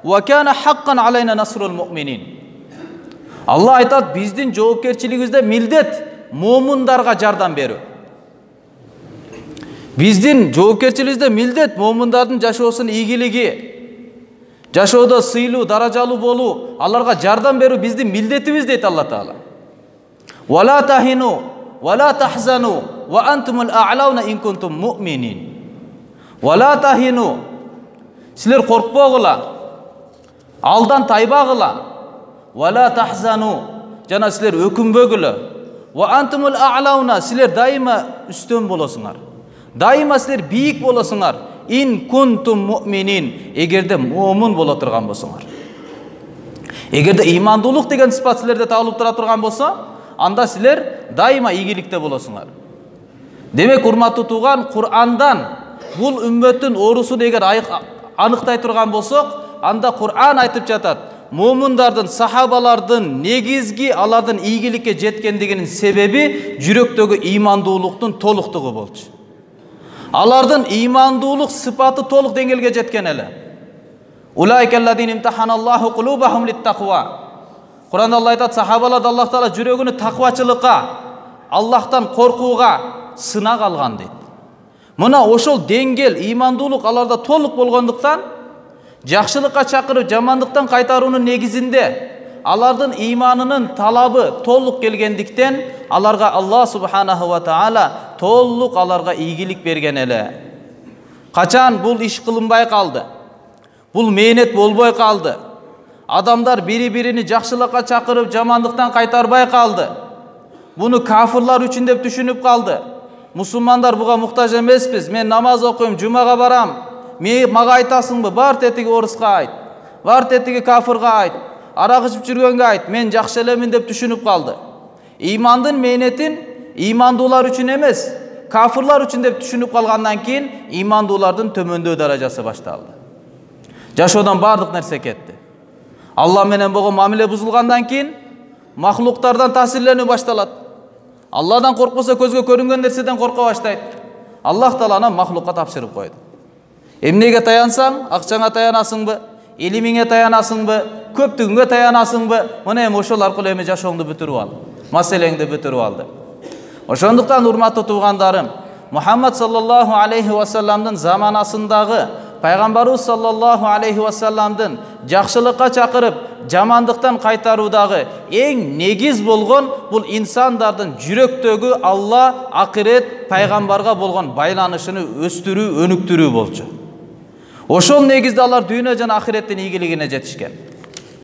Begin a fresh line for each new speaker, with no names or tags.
Wa kana haqqan alayna nasrul mu'minin. Allah айтат, биздин жоопкерчилигибизде милдет момундарга жардам берүү. Биздин жоопкерчилигибизде милдет момундардын жашоосунун ийгилиги, жашоодо сыйлуу, даражалуу болуу, аларга жардам берүү биздин милдетибиз дейт Алла Таала. Wa la tahinu wa la tahzanu wa antumul a'launa in kuntum mu'minin. Wa la tahinu. Силер коркпогула, алдан тайбагыла. Wa la tahzanu. Жана силер өкүнбөгүлө. Wa antumul a'launa. Силер дайыма үстөн болосуңар. Дайыма силер бийик болосуңар. In kuntum mu'minin. Эгерде момун боло турган болсоңар. Эгерде имандуулук деген сыпат силерде табылып тура турган болсо, анда силер дайыма ийгиликте болосуңар. Демек, урматтуу тууган, Кур'андан бул үммөттүн оорусун эгер аныктай турган болсок, анда Кур'ан айтып жатат. Момундардын, сахабалардын негизги алардын ийгиликке жеткендигинин себеби жүрөктөгү имандуулуктун толуктугу болчу. Алардын имандуулук сыпаты толук деңгээлге жеткен эле. Улайкалладин имтаханаллаху кулубахум литтаква. Кур'анда Алла айтат, сахабалар Аллах Таала жүрөгүнү таквачылыкка, Аллахтан коркууга сынак алган дейт. Мына ошол деңгел, имандуулук аларда толук болгондуктан, жакшылыкка чакырып, жамандыктан кайтаруунун негизинде алардын иманынын талабы толук келгендиктен, аларга Алла субханаху ва таала толук аларга ийгилик берген эле. Качан бул иш кылынбай калды, бул мээнет болбой калды, адамдар бири-бирини жакшылыкка чакырып, жамандыктан кайтарбай калды, буну кафырлар үчүн деп түшүнүп калды. Мусулмандар буга муктаж эмеспиз, мен намаз окуйм, жумага барам, мага айтасыңбы, бар тетиги орыска айт, бар тетиги кафырга айт, арак ичип жүргөнгө айт, мен жакшы элемин деп түшүнүп калды. Имандын мээнетин имандуулар үчүн эмес, кафырлар үчүн деп түшүнүп калгандан кийин имандуулардын төмөндөө даражасы башталды. Жашоодон бардык нерсе кетти. Алла менен болгон мамиле бузулгандан кийин махлуктардан таасирленүү башталат. Алладан коркпосо көзгө көрүнгөн нерседен корко баштайт. Аллах Таала аны махлукка тапшырып койду. Эмнеге таянсаң, акчаңа таянасыңбы, илимиңе таянасыңбы, көптүгүнгө таянасыңбы, мына эми ошол аркылуу эми жашооңду бүтүрүп ал, маселеңди бүтүрүп алды. Ошондуктан урматтуу туугандарым, Мухаммад саллаллаху алейхи ва салламдын заманасындагы пайгамбарыбыз саллаллаху алейхи ва салламдын жакшылыкка чакырып, жамандыктан кайтаруудагы эң негиз болгон бул инсандардын жүрөктөгү Алла, акырет, пайгамбарга болгон байланышын өстүрүү, өнүктүрүү болчу. Ошол негизде алар дүйнө жана акыреттин ийгилигине жетишкен.